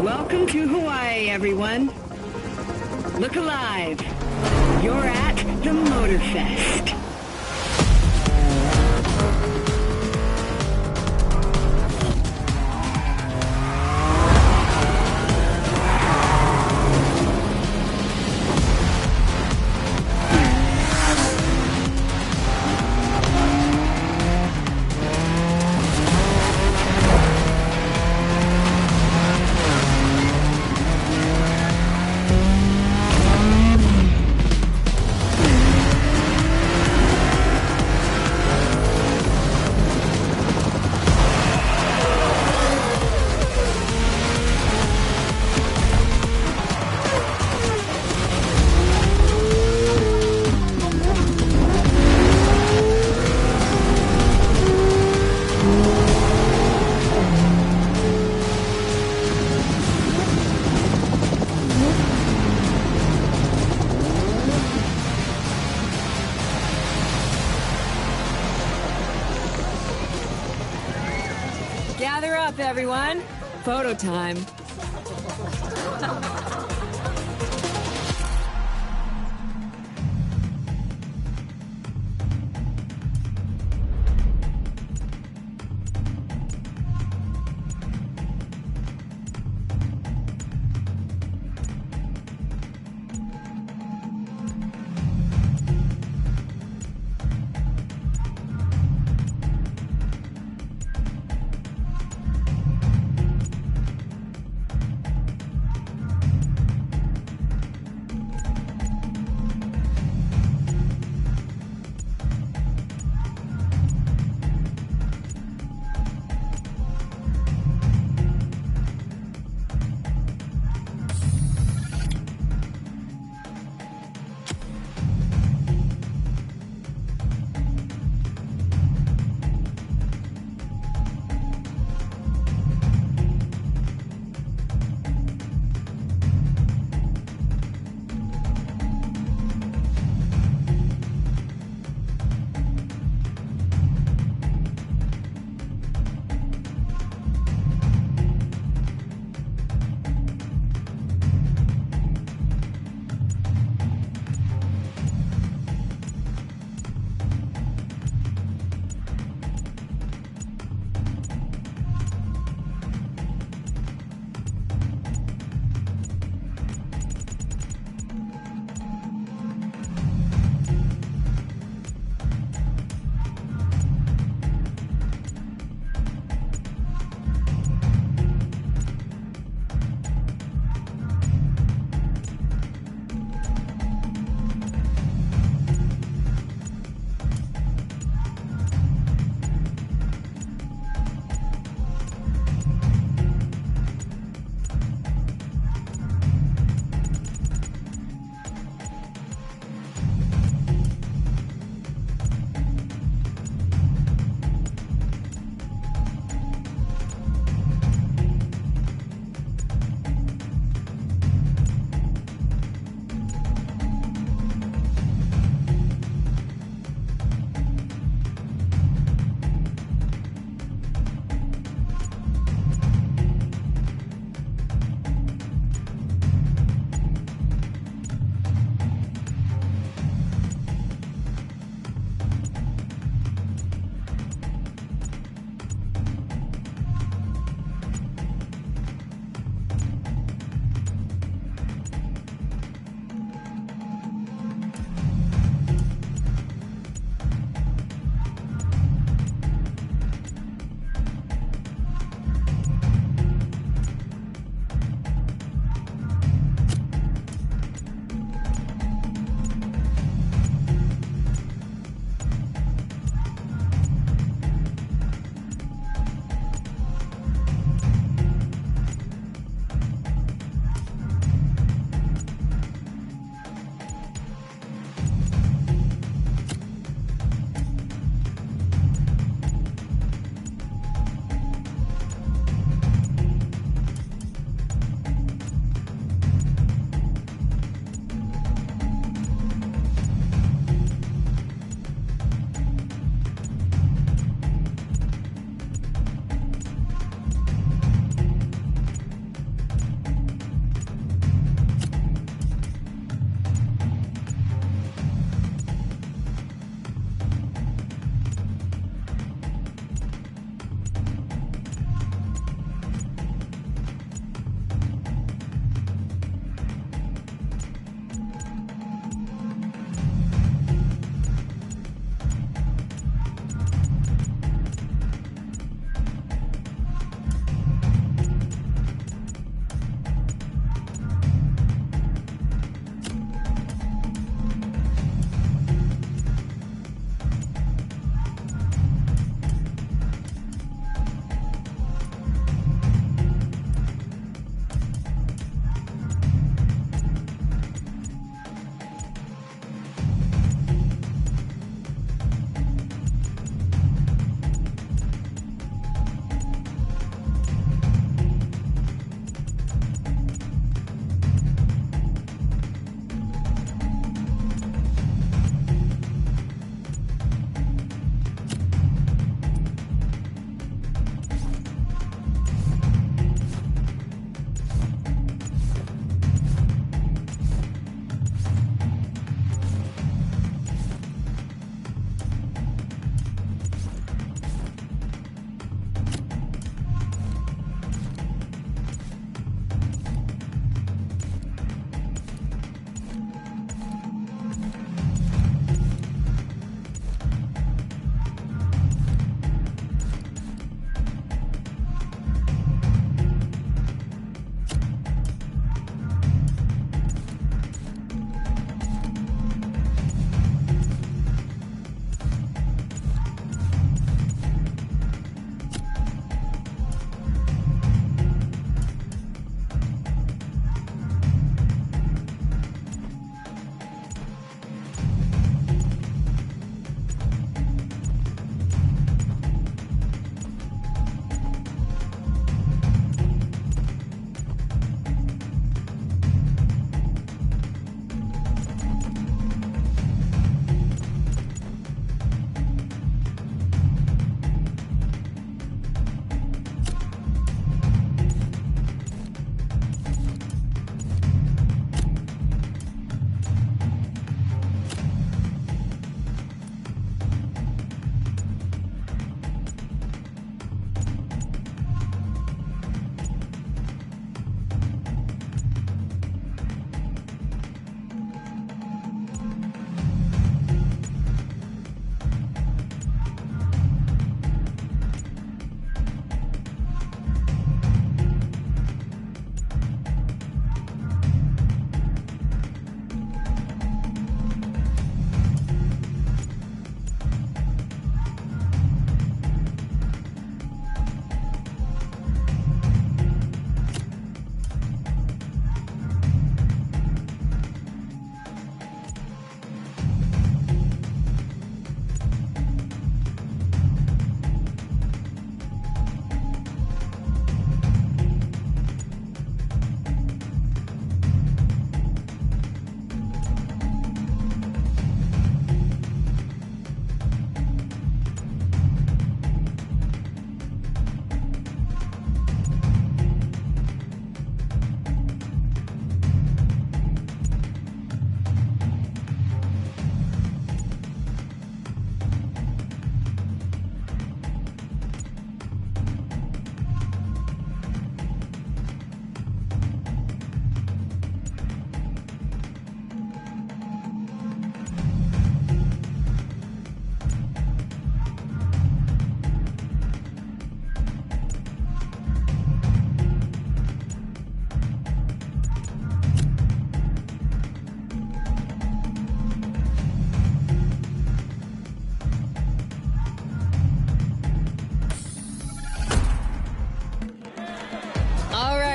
Welcome to Hawaii, everyone. Look alive. You're at the Motor Fest. Gather up, everyone. Photo time.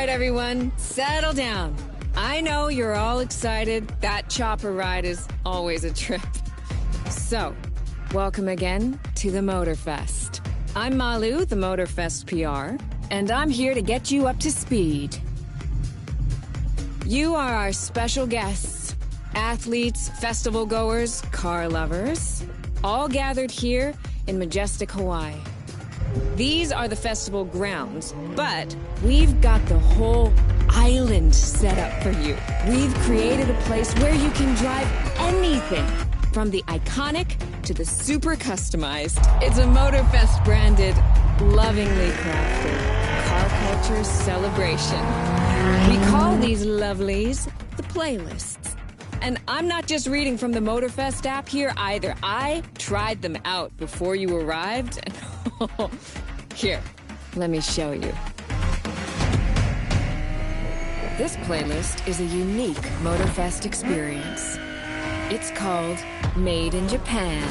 right, everyone, settle down. I know you're all excited. That chopper ride is always a trip. So, welcome again to the Motorfest. I'm Malu, the Motorfest PR, and I'm here to get you up to speed. You are our special guests, athletes, festival goers, car lovers, all gathered here in majestic Hawaii. These are the festival grounds, but we've got the whole island set up for you. We've created a place where you can drive anything, from the iconic to the super customized. It's a Motorfest branded, lovingly crafted car culture celebration. We call these lovelies the playlists. And I'm not just reading from the Motorfest app here either. I tried them out before you arrived. Here, let me show you. This playlist is a unique Motorfest experience. It's called Made in Japan.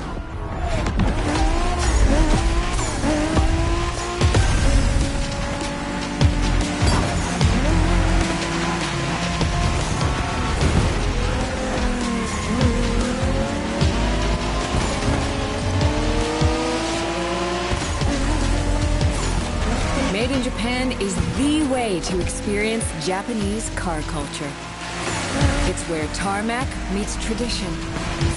Made in Japan is the way to experience Japanese car culture. It's where tarmac meets tradition.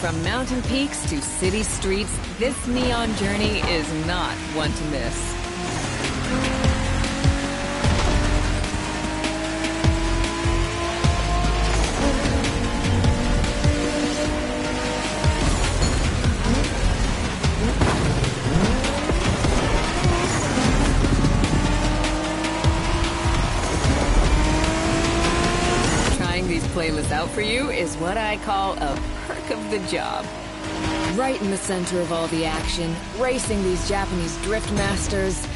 From mountain peaks to city streets, this neon journey is not one to miss. Playlist out for you is what I call a perk of the job. Right in the center of all the action, racing these Japanese drift masters,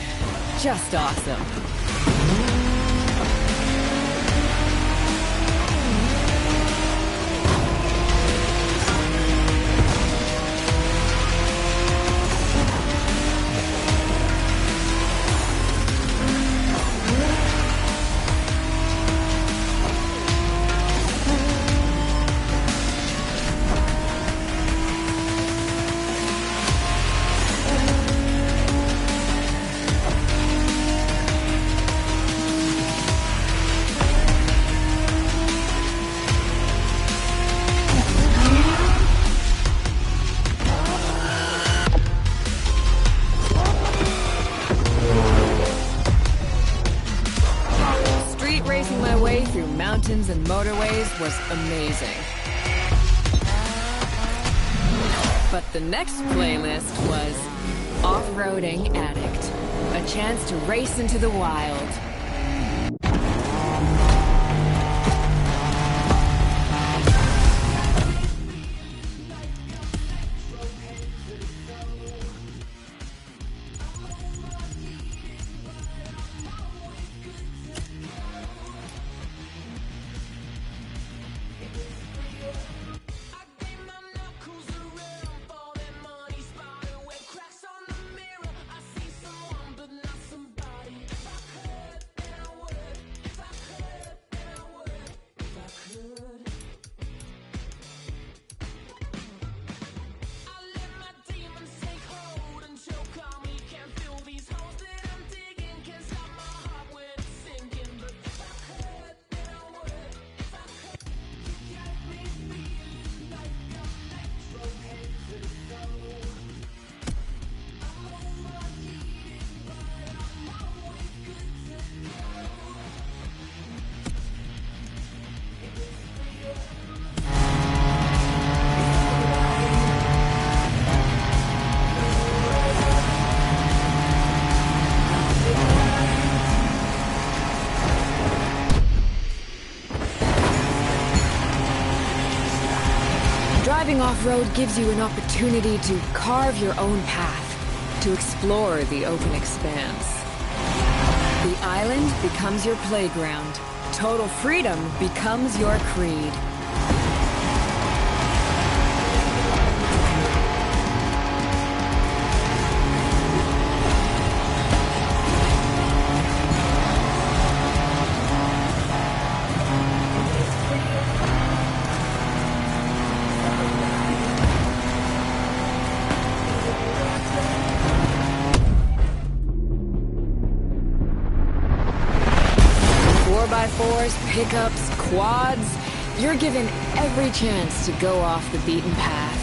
just awesome. Mountains and motorways was amazing. But the next playlist was Off-Roading Addict, a chance to race into the wild. Driving off-road gives you an opportunity to carve your own path, to explore the open expanse. The island becomes your playground. Total freedom becomes your creed. motorcycles, pickups, quads, you're given every chance to go off the beaten path.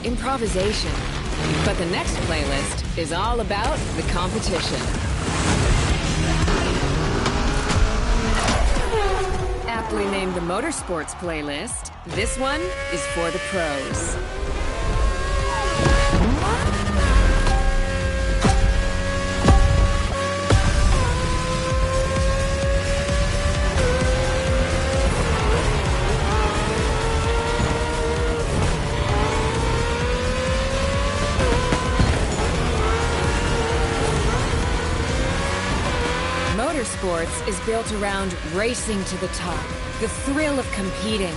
Improvisation. But the next playlist is all about the competition. Aptly named the Motorsports playlist, this one is for the pros. Motorsports is built around racing to the top, the thrill of competing.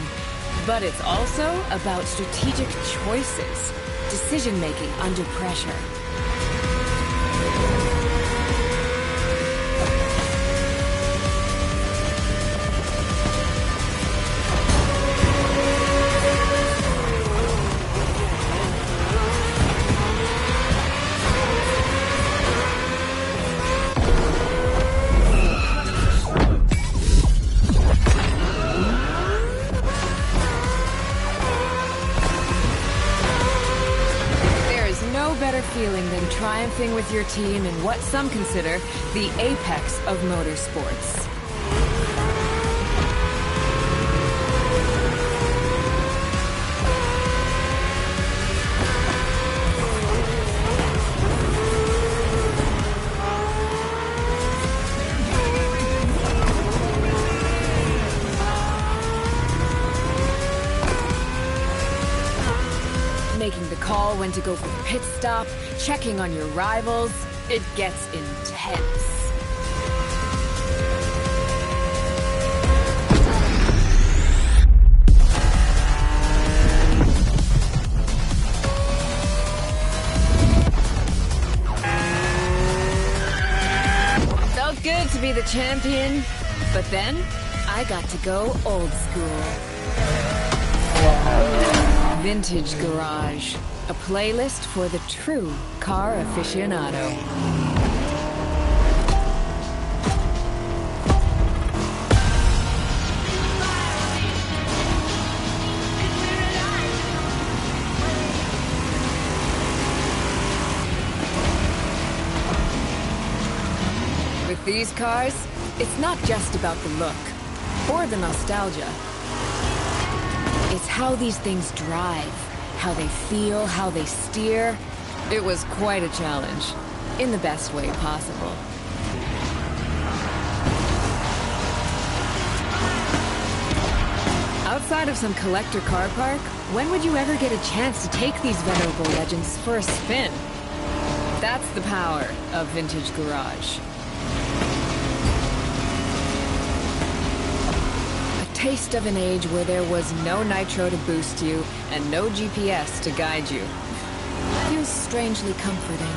But it's also about strategic choices, decision-making under pressure. Feeling than triumphing with your team in what some consider the apex of motorsports. Making the call when to go for the pit stop, checking on your rivals, it gets intense. Felt good to be the champion, but then I got to go old school. Vintage Garage, a playlist for the true car aficionado. With these cars, it's not just about the look or the nostalgia. It's how these things drive, how they feel, how they steer. It was quite a challenge, in the best way possible. Outside of some collector car park, when would you ever get a chance to take these venerable legends for a spin? That's the power of Vintage Garage. Taste of an age where there was no nitro to boost you and no GPS to guide you. Feels strangely comforting.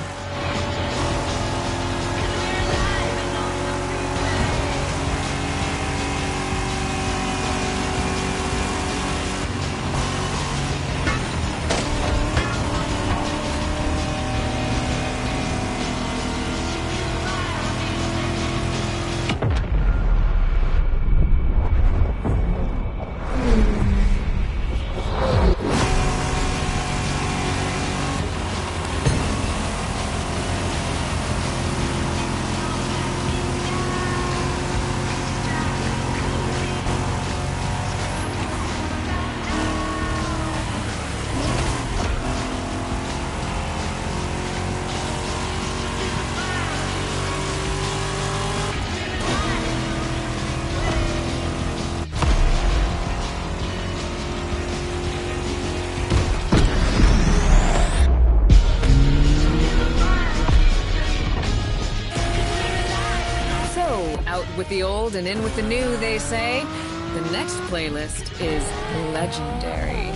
Out with the old and in with the new, they say. The next playlist is legendary.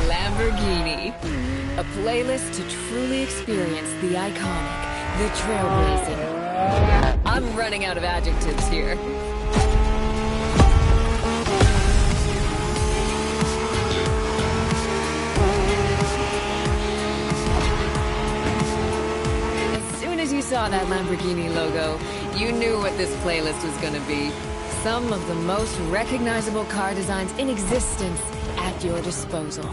Lamborghini. A playlist to truly experience the iconic, the trailblazing. I'm running out of adjectives here. You saw that Lamborghini logo, you knew what this playlist was gonna be. Some of the most recognizable car designs in existence at your disposal.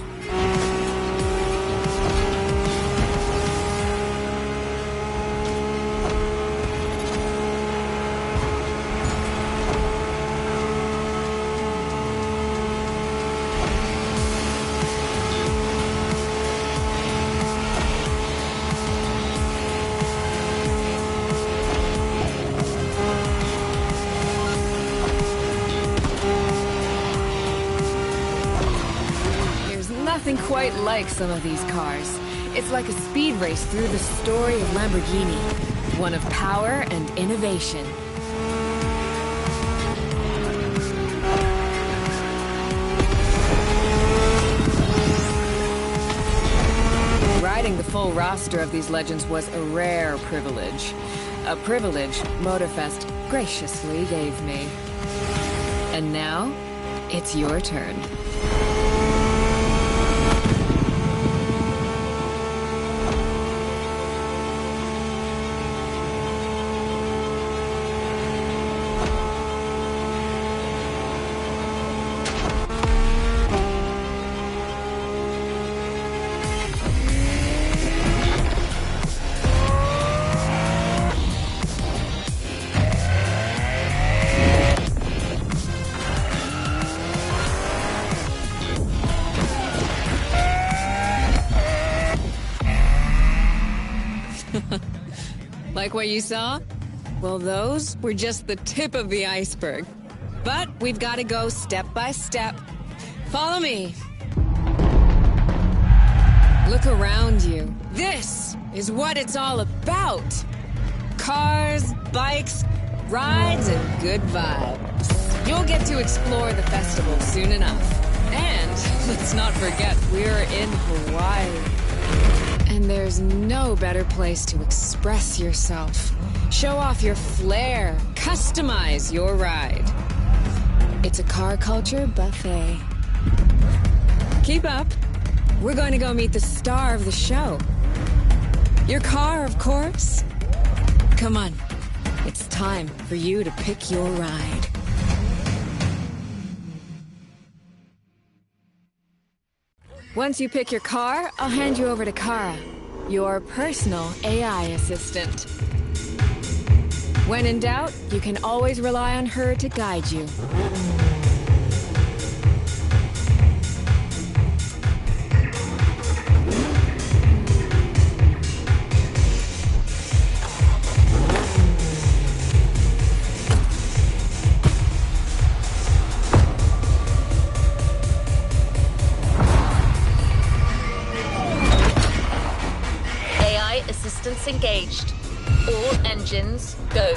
Nothing quite like some of these cars. It's like a speed race through the story of Lamborghini. One of power and innovation. Riding the full roster of these legends was a rare privilege. A privilege Motorfest graciously gave me. And now, it's your turn. Like what you saw? Well, those were just the tip of the iceberg. But we've got to go step by step. Follow me. Look around you. This is what it's all about. Cars, bikes, rides, and good vibes. You'll get to explore the festival soon enough. And let's not forget, we're in Hawaii. And there's no better place to express yourself. Show off your flair. Customize your ride. It's a car culture buffet. Keep up. We're going to go meet the star of the show. Your car, of course. Come on. It's time for you to pick your ride. Once you pick your car, I'll hand you over to Kara, your personal AI assistant. When in doubt, you can always rely on her to guide you. Assistance engaged. All engines, go.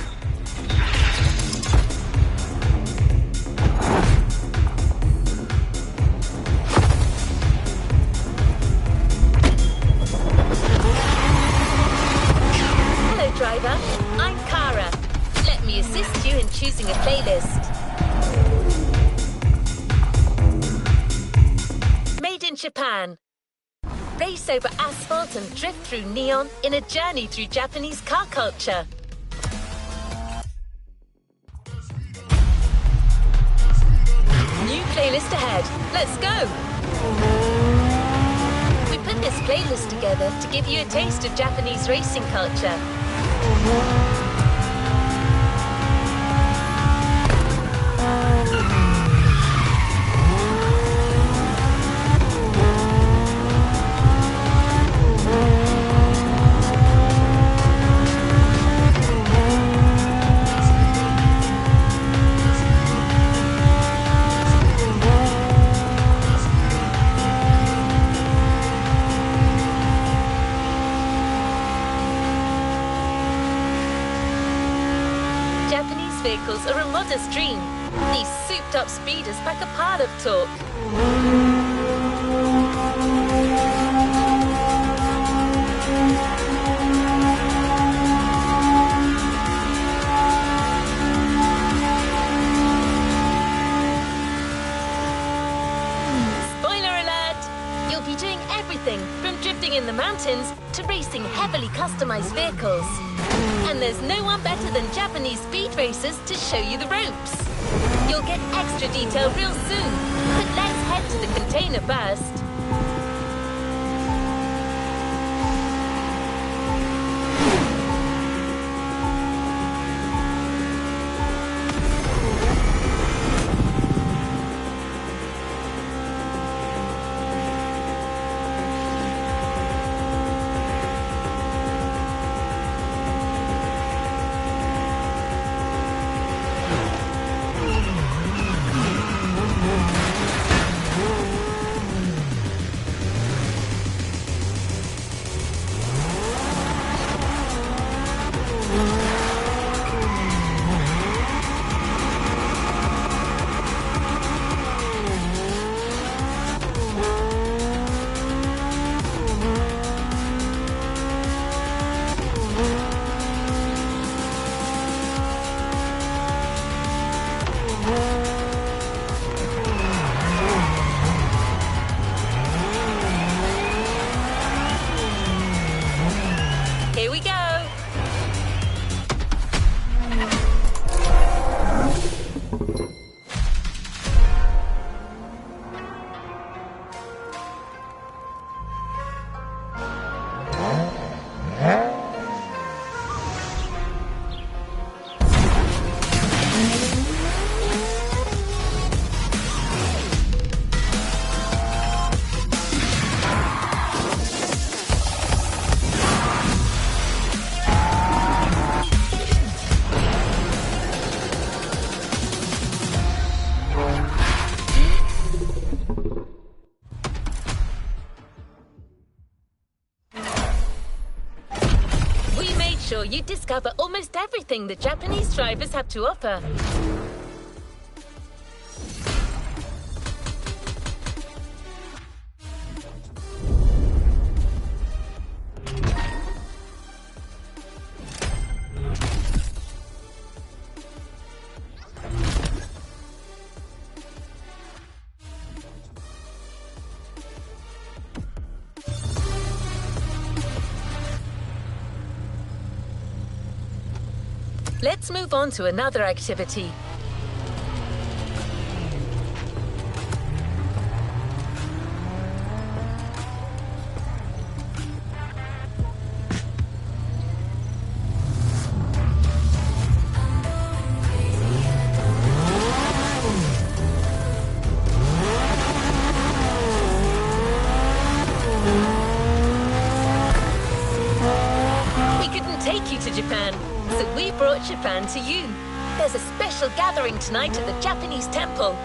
Hello, driver. I'm Kara. Let me assist you in choosing a playlist. Made in Japan. Race over asphalt and drift through neon in a journey through Japanese car culture. New playlist ahead. Let's go! We put this playlist together to give you a taste of Japanese racing culture. vehicles are a modest dream. These souped-up speeders pack a pile of torque. From drifting in the mountains to racing heavily customized vehicles. And there's no one better than Japanese speed racers to show you the ropes. You'll get extra detail real soon, but let's head to the container first. You discover almost everything the Japanese drivers have to offer. Let's move on to another activity. We couldn't take you to Japan, so we brought Japan to you. There's a special gathering tonight at the Japanese temple.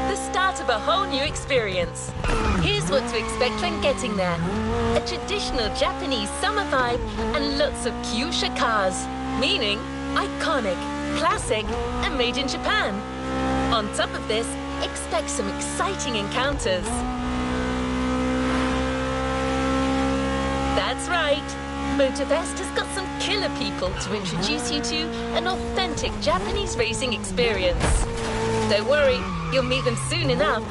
The start of a whole new experience. Here's what to expect when getting there. A traditional Japanese summer vibe and lots of kyusha cars. Meaning, iconic, classic, and made in Japan. On top of this, expect some exciting encounters. That's right. Motorfest has got some killer people to introduce you to an authentic Japanese racing experience. Don't worry, you'll meet them soon enough.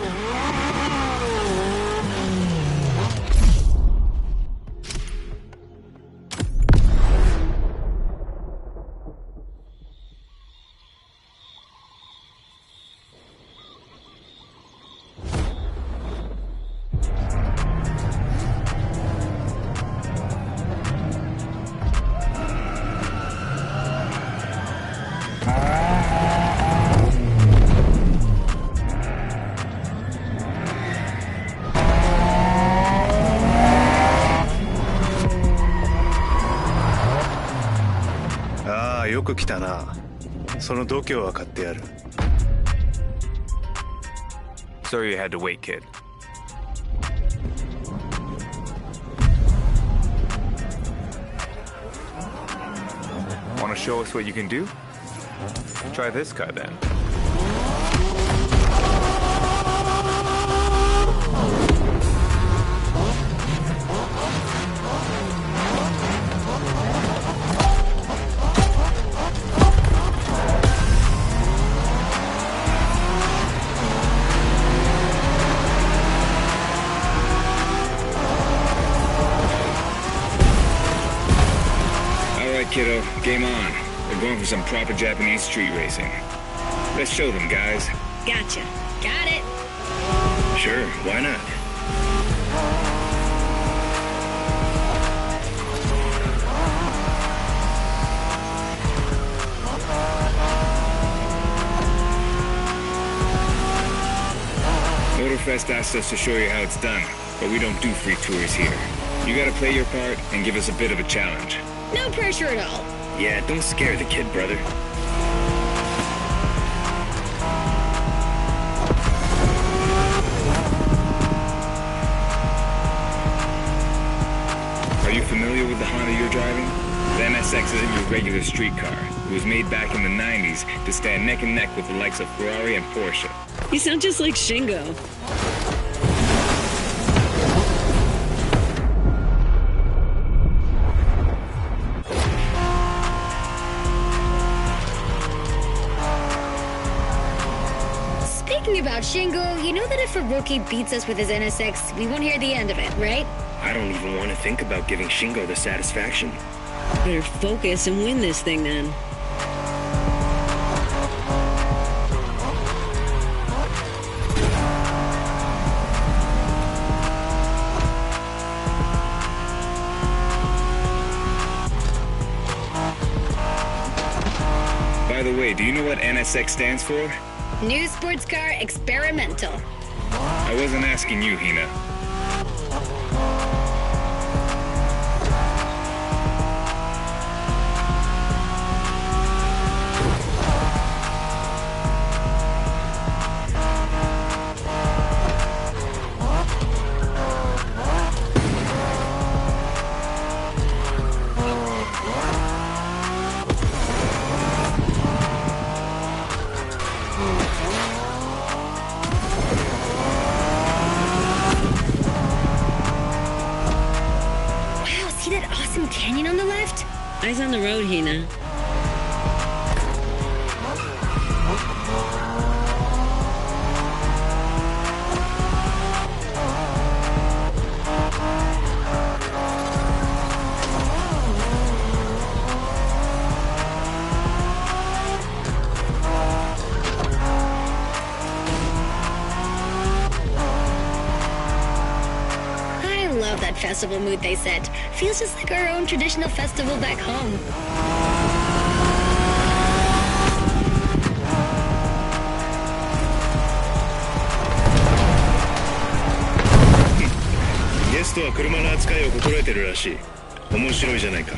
Ah, よく来たな。その度胸は買ってやる。Sorry you had to wait, kid. Want to show us what you can do? Try this car then. Kiddo, game on. We're going for some proper Japanese street racing. Let's show them, guys. Gotcha. Got it. Sure, why not? Motorfest asked us to show you how it's done, but we don't do free tours here. You gotta play your part and give us a bit of a challenge. No pressure at all. Yeah, don't scare the kid, brother. Are you familiar with the Honda you're driving? The NSX isn't your regular street car. It was made back in the 90s to stand neck and neck with the likes of Ferrari and Porsche. You sound just like Shingo. Speaking about Shingo, you know that if a rookie beats us with his NSX, we won't hear the end of it, right? I don't even want to think about giving Shingo the satisfaction. Better focus and win this thing then. By the way, do you know what NSX stands for? New sports car experimental. I wasn't asking you, Hina. Canyon on the left? Eyes on the road, Hina. That festival mood they set. Feels just like our own traditional festival back home. Guest は車の扱いを心得てるらしい。面白いじゃないか。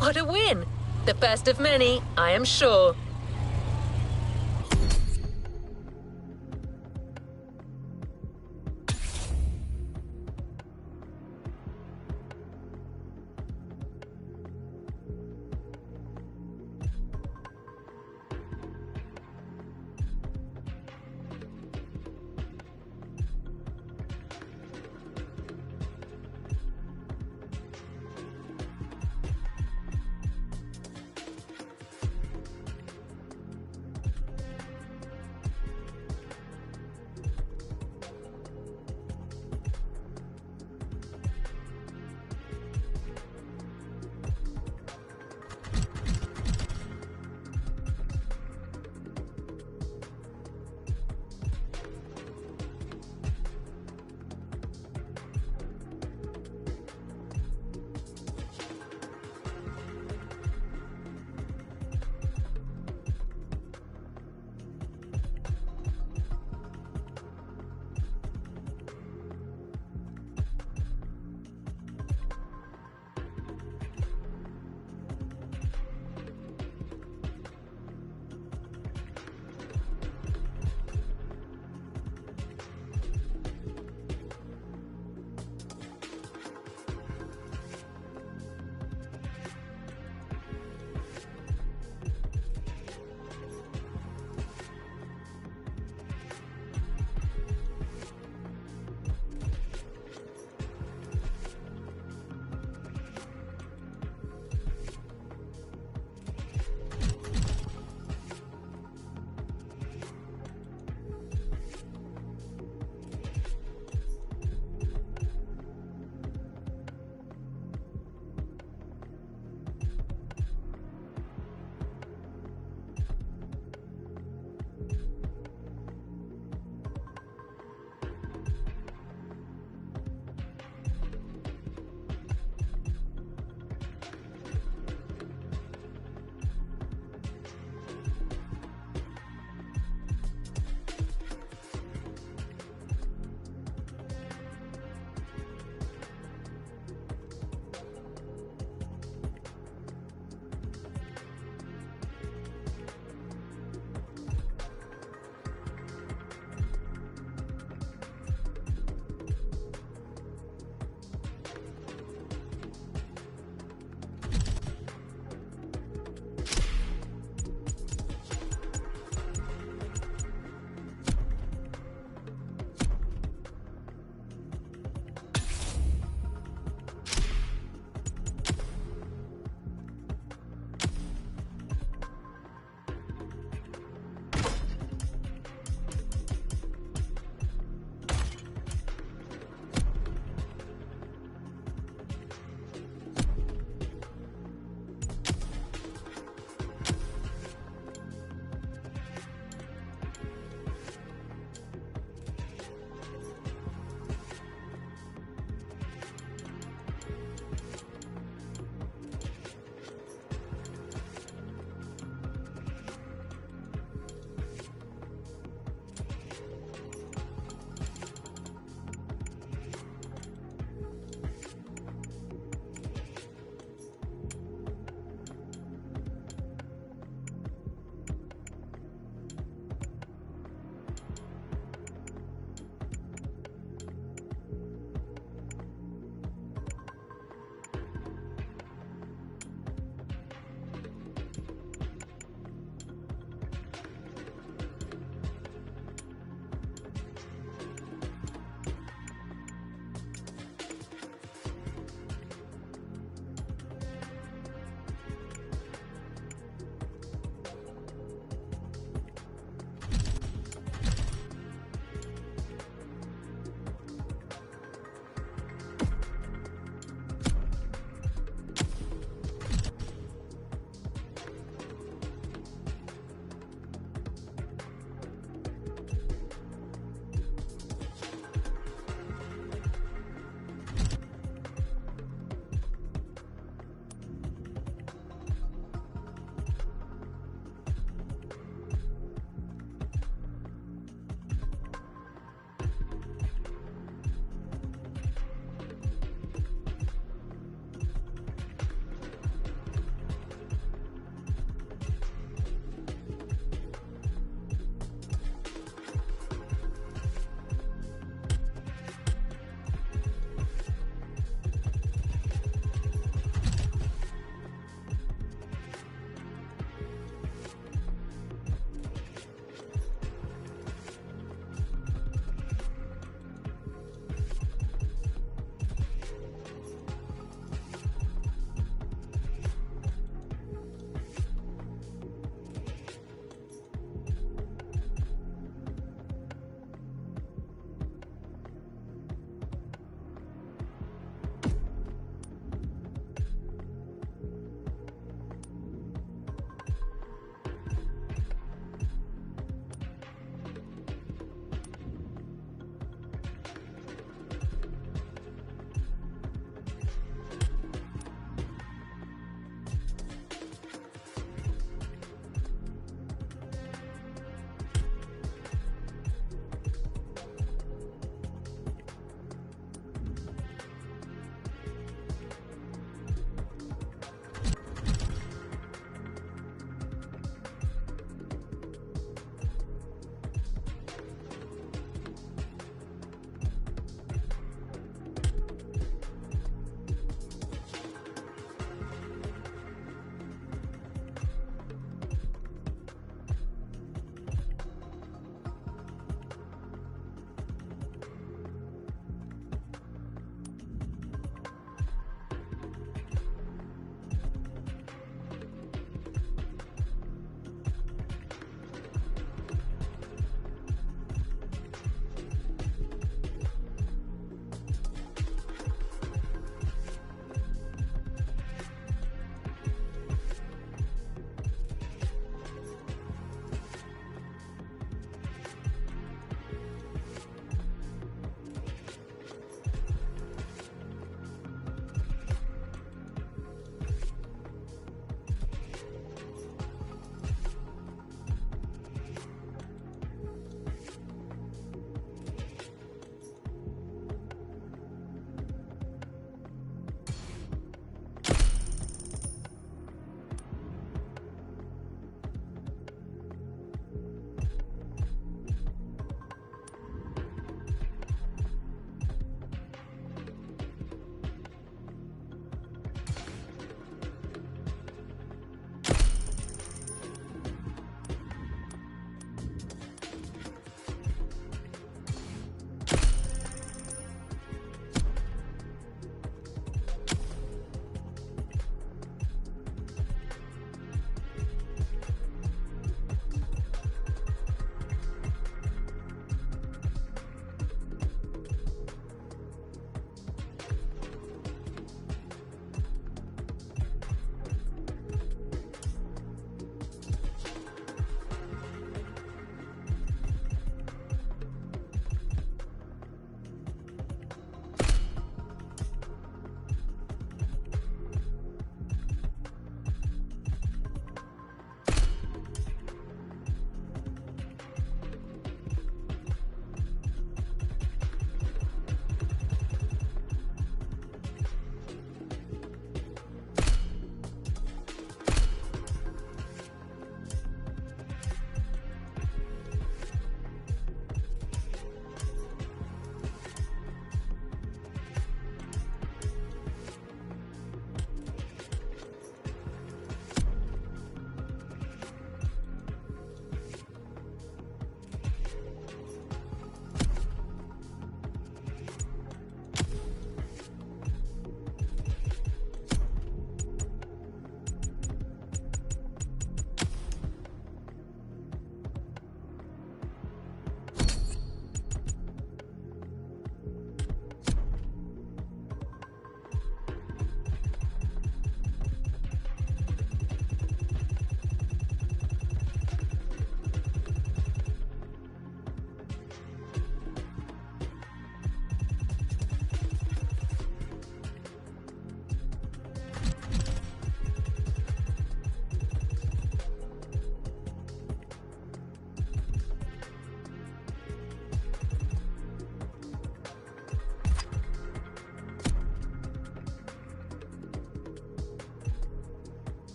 What a win! The first of many, I am sure.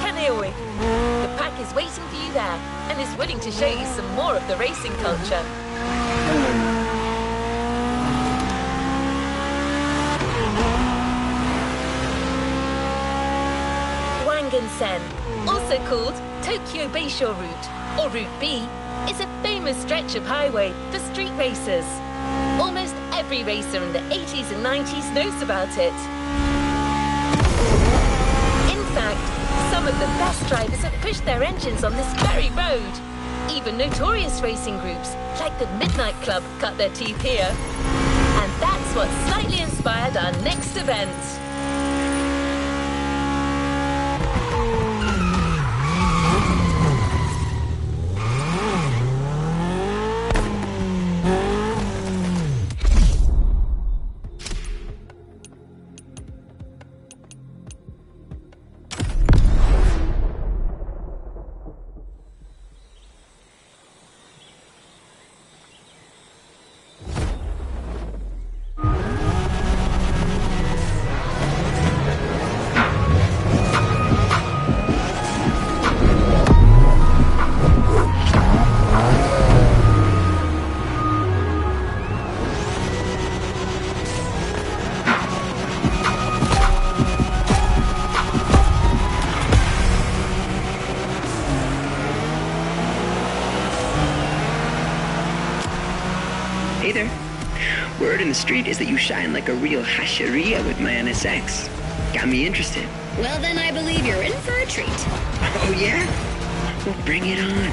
Kaneohe. The pack is waiting for you there and is willing to show you some more of the racing culture. Wangan-sen, also called Tokyo Bayshore Route, or Route B, is a famous stretch of highway for street racers. Almost every racer in the 80s and 90s knows about it. In fact, some of the best drivers have pushed their engines on this very road. Even notorious racing groups, like the Midnight Club, cut their teeth here. And that's what slightly inspired our next event. Hey there. Word in the street is that you shine like a real hasheria with my NSX. Got me interested. Well, then I believe you're in for a treat. Oh, yeah? Well, bring it on.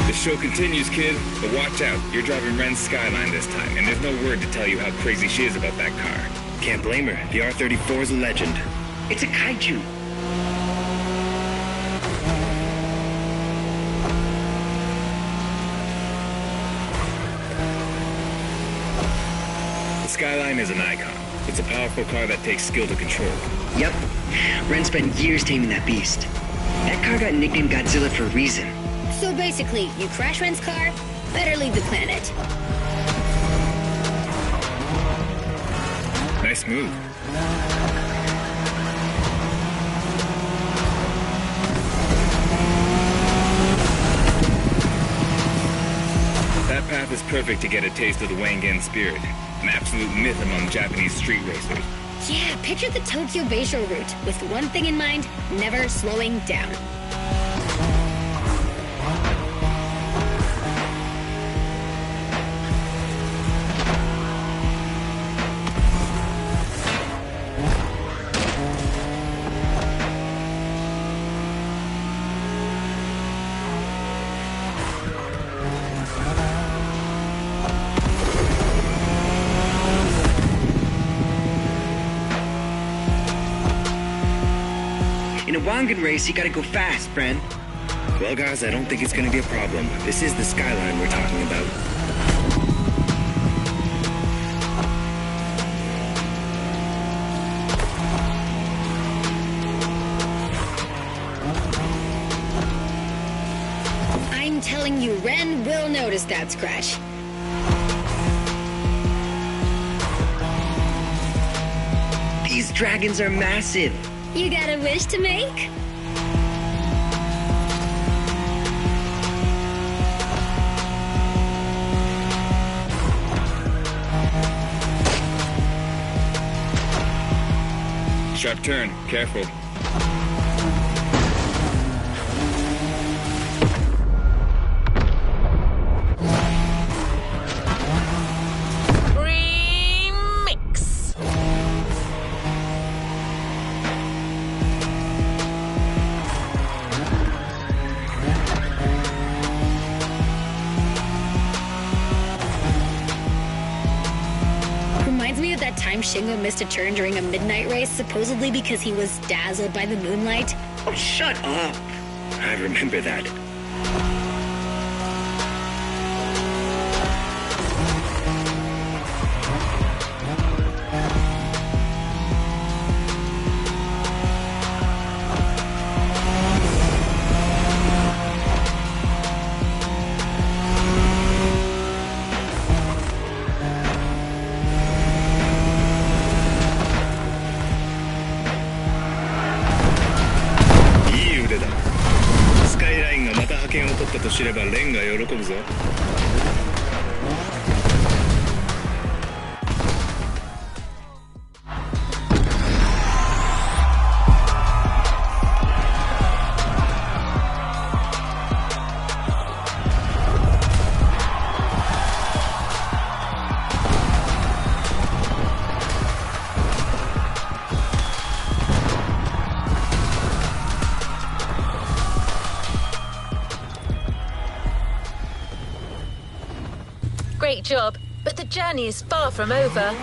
The show continues, kid, but watch out. You're driving Ren's Skyline this time, and there's no word to tell you how crazy she is about that car. Can't blame her. The R-34 is a legend. It's a kaiju. The Skyline is an icon. It's a powerful car that takes skill to control. Yep. Ren spent years taming that beast. That car got nicknamed Godzilla for a reason. So basically, you crash Ren's car, better leave the planet. Nice move. That path is perfect to get a taste of the Wangan spirit, an absolute myth among Japanese street racers. Yeah, picture the Tokyo Bayshore route, with one thing in mind, never slowing down. In a Wangan race, you gotta go fast, Bren. Well, guys, I don't think it's gonna be a problem. This is the Skyline we're talking about. I'm telling you, Ren will notice that scratch. These dragons are massive. You got a wish to make? Sharp turn, careful. Remix! Reminds me of that time Shingo missed a turn during a midnight race, supposedly because he was dazzled by the moonlight. Oh, shut up. I remember that. が喜ぶぞ。Great job, but the journey is far from over.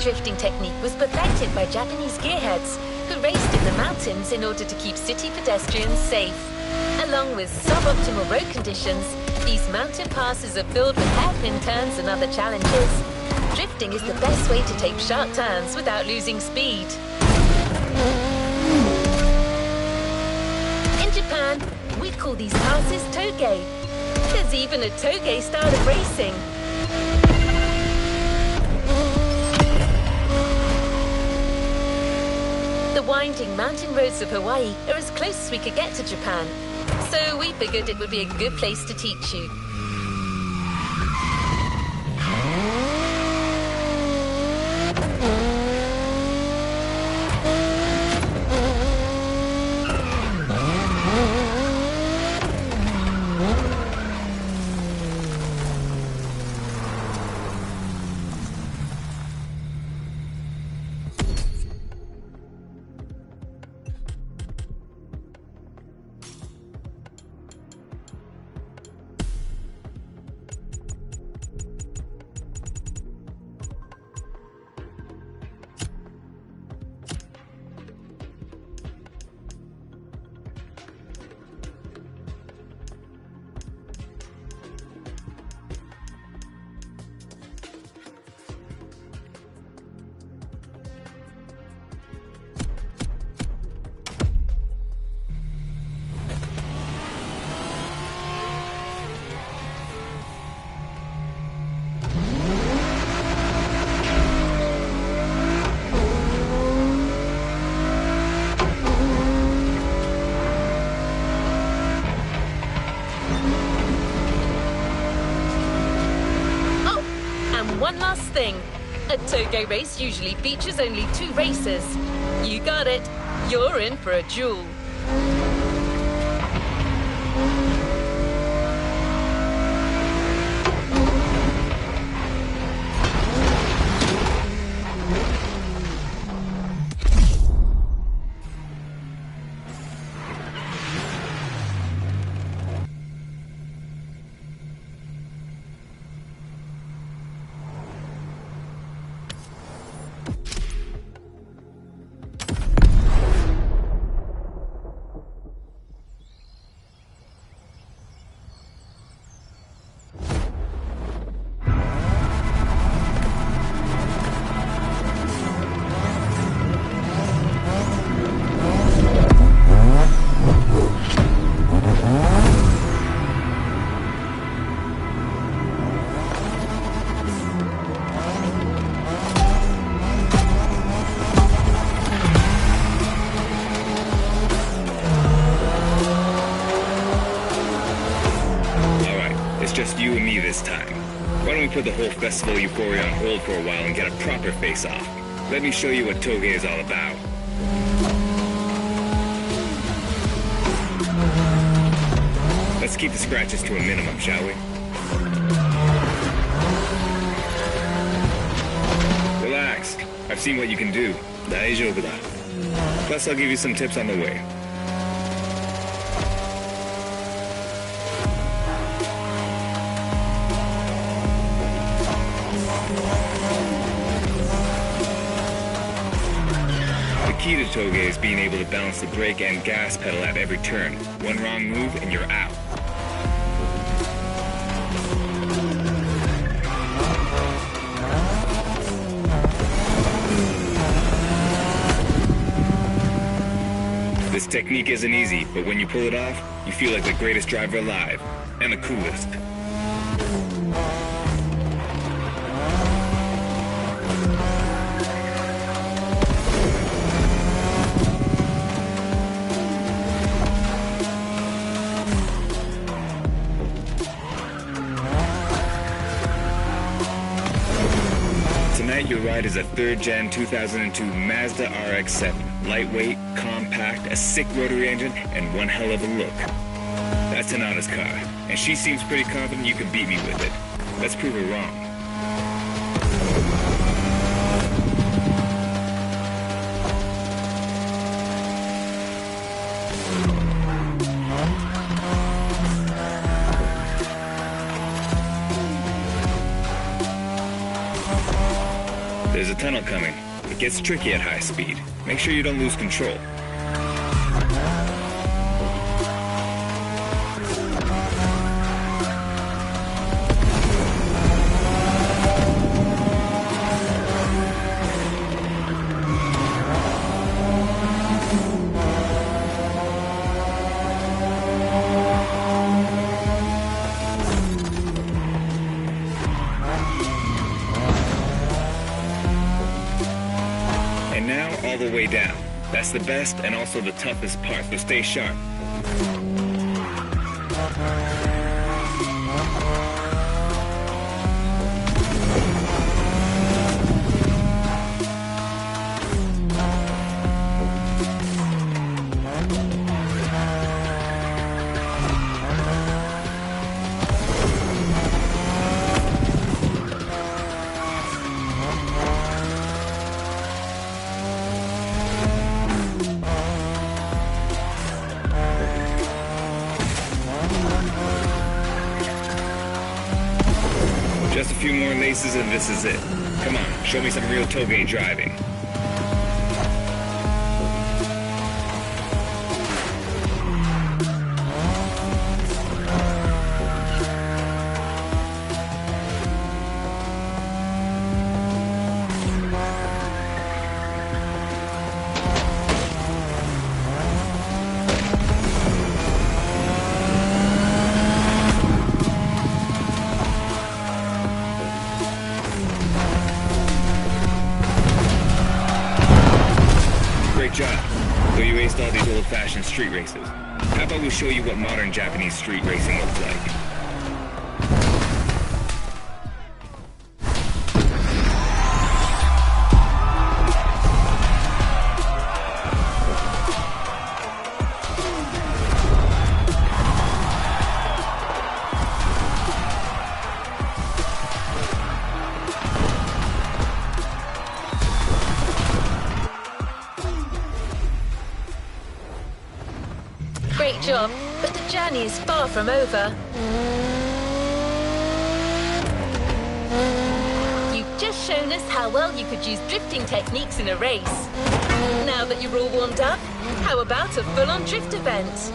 drifting technique was perfected by Japanese gearheads who raced in the mountains in order to keep city pedestrians safe. Along with suboptimal road conditions, these mountain passes are filled with hairpin turns and other challenges. Drifting is the best way to take sharp turns without losing speed. In Japan, we call these passes toge. There's even a toge style of racing. The winding mountain roads of Hawaii are as close as we could get to Japan, so we figured it would be a good place to teach you. One last thing. A toge race usually features only 2 racers. You got it. You're in for a duel. Just you and me this time. Why don't we put the whole festival euphoria on hold for a while and get a proper face-off? Let me show you what toge is all about. Let's keep the scratches to a minimum, shall we? Relax. I've seen what you can do. 大丈夫だ. Plus, I'll give you some tips on the way. The key to toge is being able to balance the brake and gas pedal at every turn. One wrong move and you're out. This technique isn't easy, but when you pull it off, you feel like the greatest driver alive, and the coolest. Tonight your ride is a 3rd Gen 2002 Mazda RX-7. Lightweight, compact, a sick rotary engine, and one hell of a look. That's Tanana's car, and she seems pretty confident you can beat me with it. Let's prove her wrong. There's a tunnel coming. It gets tricky at high speed. Make sure you don't lose control. And now, all the way down. That's the best and also the toughest part, so stay sharp. Just a few more laces and this is it. Come on, show me some real toge driving. Great job. So you aced all these old-fashioned street races. How about we show you what modern Japanese street racing looks like? Great job, but the journey is far from over. You've just shown us how well you could use drifting techniques in a race. Now that you're all warmed up, how about a full-on drift event?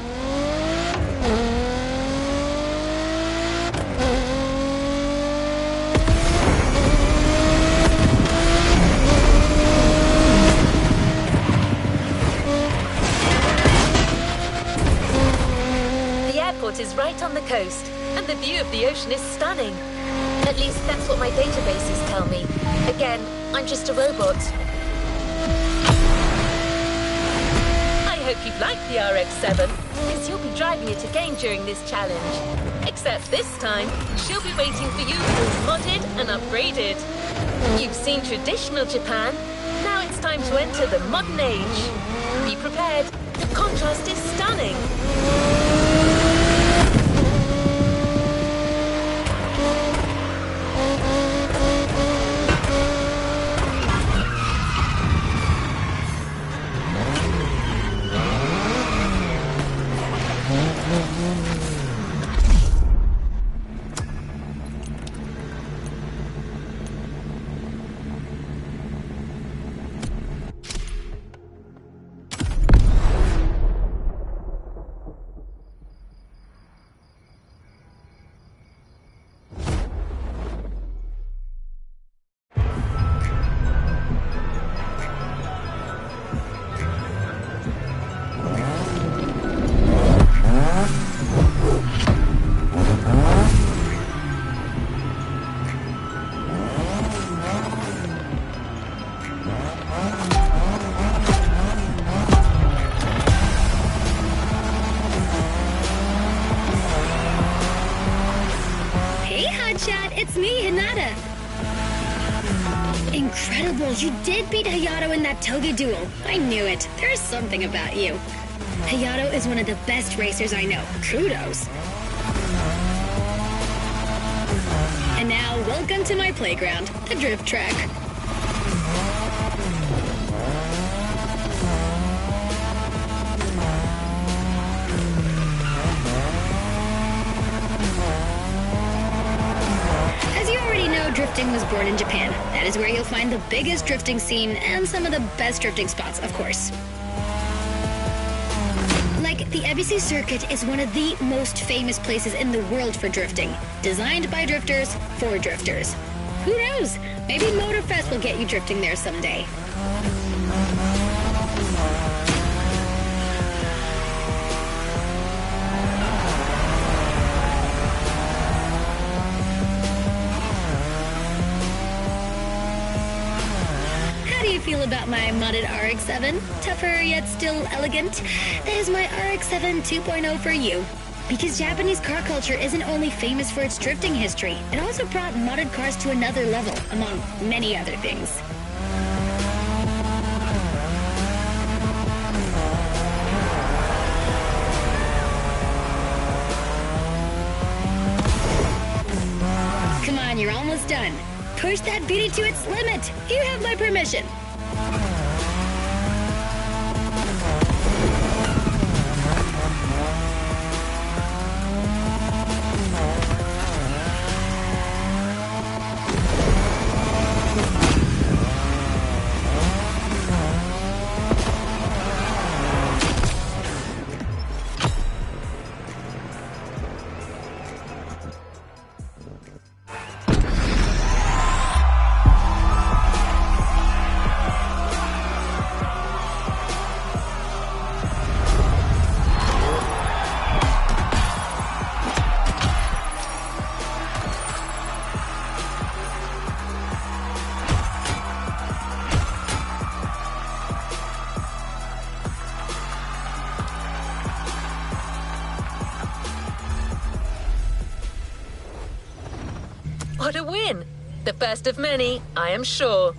Is right on the coast, and the view of the ocean is stunning. At least that's what my databases tell me. Again, I'm just a robot. I hope you like the RX-7, because you'll be driving it again during this challenge. Except this time, she'll be waiting for you all modded and upgraded. You've seen traditional Japan, now it's time to enter the modern age. Be prepared, the contrast is stunning. It's me, Hinata. Incredible, you did beat Hayato in that Toge duel. I knew it. There's something about you. Hayato is one of the best racers I know. Kudos. And now, welcome to my playground, the drift track. drifting was born in Japan. That is where you'll find the biggest drifting scene and some of the best drifting spots, of course. Like, the ABC circuit is one of the most famous places in the world for drifting. Designed by drifters, for drifters. Who knows? Maybe Motorfest will get you drifting there someday. How do you feel about my modded RX-7? Tougher yet still elegant? That is my RX-7 2.0 for you. Because Japanese car culture isn't only famous for its drifting history, it also brought modded cars to another level, among many other things. Come on, you're almost done. Push that beauty to its limit. You have my permission. What a win! The first of many, I am sure.